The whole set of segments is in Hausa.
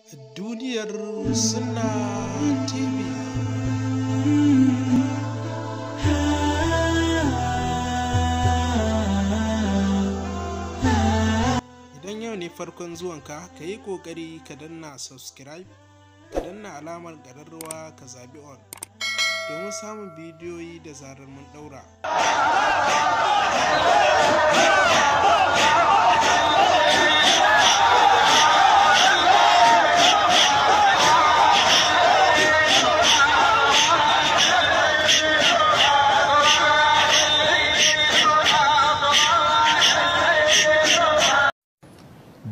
Duniyar Sunna TV. Idan yau ne farkon zuwanka, ka yi ƙoƙari ka danna subscribe, ka danna alamar ƙararrawa ka zaɓi on, domin samun bidiyoyi da zarar mun ɗaura.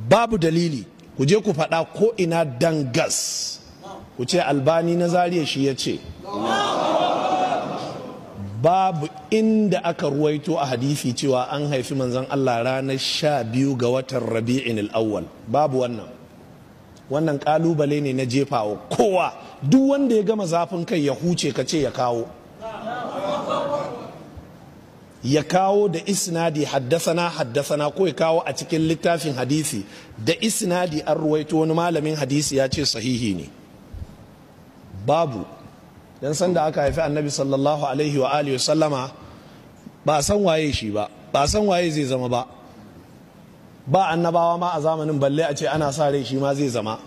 Babu dalili ku je ku faɗa ko ina dangas ku ce Albani na Zariya shi ya ce. Babu inda aka ruwaito a hadisi cewa an haifi manzon Allah ranar 12 ga watan Rabi'in al-Awwal. Babu wannan kalubale ne na jefawa kowa, duk wanda ya gama zafin kai ya huce ka ce ya kawo da isnadi haddasana ko ya kawo a cikin littafin hadisi da isnadi an ruwaito wani malamin hadisi ya ce sahihi ne. Babu. Dan sanda aka haifi annabi sallallahu alaihi wa alihi sallama ba san waye shi ba san waye zai zama ba annabawa ma a zamanin, balle a ce ana sa rai shi ma zai zama.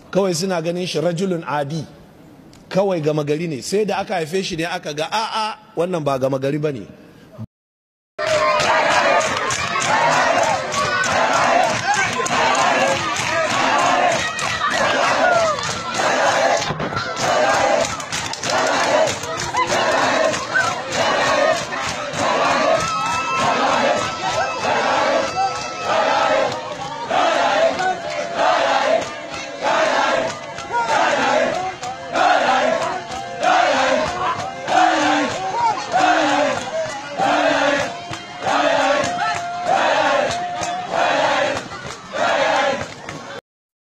Kawai suna ganin shi rajulun adi, kawai gama gari ne. Sai da aka haife shi ne aka ga a'a wannan ba gama gari bane.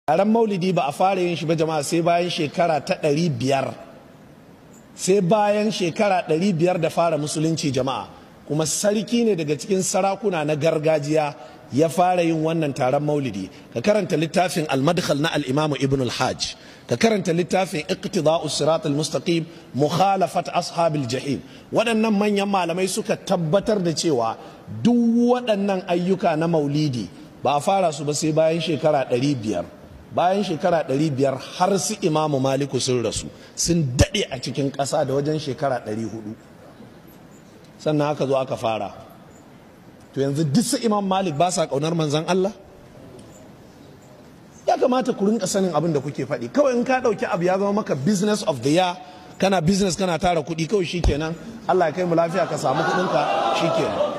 Taron maulidi ba a fara yin shi ba jama'a sai bayan shekara ta 500, sai bayan shekara 500 da fara musulunci jama'a. Kuma sarki ne daga cikin sarakuna na gargajiya ya fara yin wannan taron maulidi. Ka karanta littafin al-madkhal na al-imam ibn al-hajj, ka karanta littafin iqtida'us sirat al-mustaqim mukhalafat ashabil jahim. Waɗannan manyan malamai suka tabbatar da cewa duk waɗannan ayyuka na maulidi ba a fara su ba sai bayan shekara 500. Bayan shekara 500 har su imamu maliku sun rasu, sun daɗe a cikin ƙasa da wajen shekara 400, sannan aka zo aka fara. To yanzu duk su imam malik ba sa ƙaunar manzan Allah? Ya kamata ku rinka sanin abin da kuke faɗi. Kawai in ka ɗauki abu ya zama maka business of the year, kana business kana tara kuɗi, kawai shikenan Allah ya kai mu lafiya ka samu kuɗinka shikenan.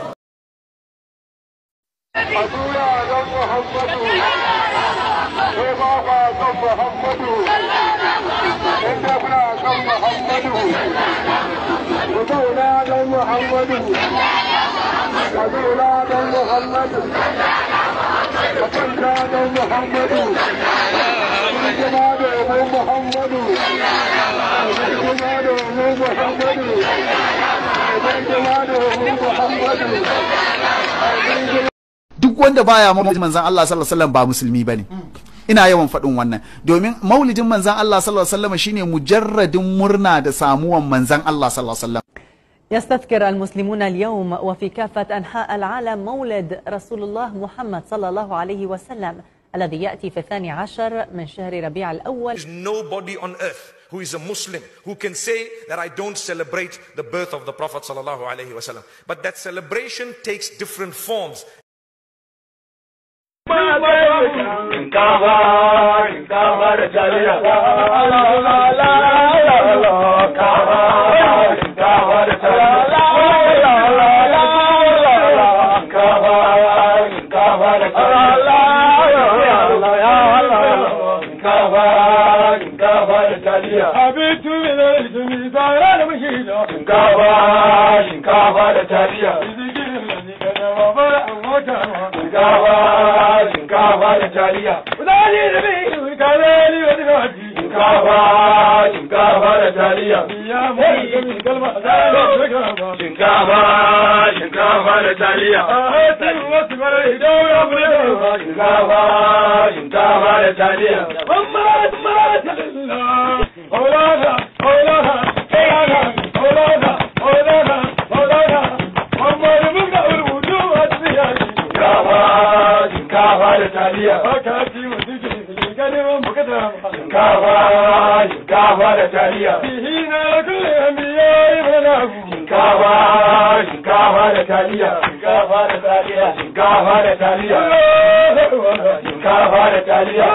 Duk wanda baya maulidin manzan Allah sallallahu alaihi wasallam ba musulmi bane. Ina yawan faɗin wannan domin maulidin manzan Allah sallallahu alaihi wasallam shine mujarradin murna da samuwan manzan Allah sallallahu alaihi wasallam. يستذكر المسلمون اليوم وفي كافة أنحاء العالم مولد رسول الله محمد صلى الله عليه وسلم الذي يأتي في 12 من شهر ربيع الأول. There is nobody on earth who is a Muslim who can say that I don't celebrate the birth of the Prophet sallallahu alaihi wasallam. But that celebration takes different forms. taliya Muhammad Maulana Muhammad mun ga rubutu a cikin shinkafa da taliya haka ci mutum ganin bukata shinkafa da taliya hina kullu anbiya'i manahu shinkafa da taliya shinkafa da taliya shinkafa da taliya shinkafa da taliya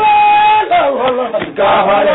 shinkafa da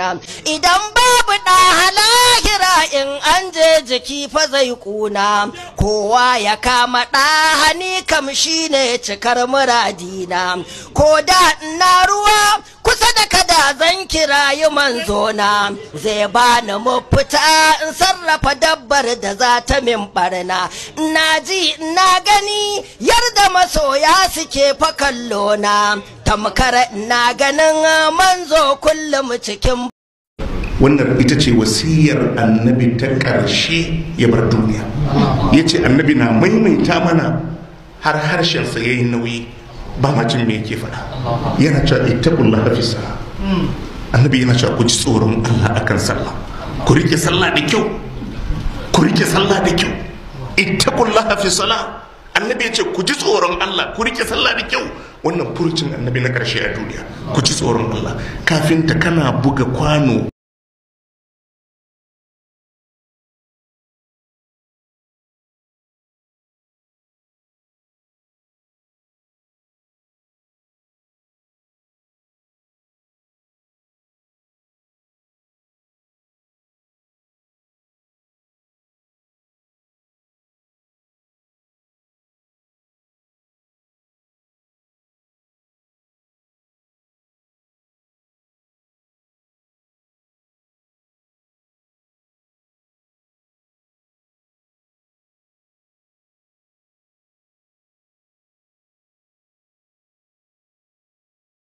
Idan babu ɗa halahira in an je jiki fa zai kuna, kowa ya kama ɗa hani kam shine cikar muradina, ko da na ruwa kusa da kada zan kirayi manzona, zai bani mafita in sarrafa dabbar da za ta min barna, na ji na gani yarda masoya suke fa kallona, tamkar na ganin manzo kullum cikin. Wannan ita ce wasiyar annabi ta ƙarshe ya bar duniya. Ya ce annabi na maimaita mana har harshensa ya yi nauyi ba ma jin me yake faɗa. Yana cewa ittaqullaha fi salah. Annabi yana cewa ku ji tsoron Allah akan sallah. Ku rike sallah da kyau. Ku rike sallah da kyau. Ittaqullaha fi salah. Annabi ya ce ku ji tsoron Allah, ku rike sallah da kyau. Wannan furucin annabi na ƙarshe a duniya. Ku ji tsoron Allah. Kafin ta kana buga kwano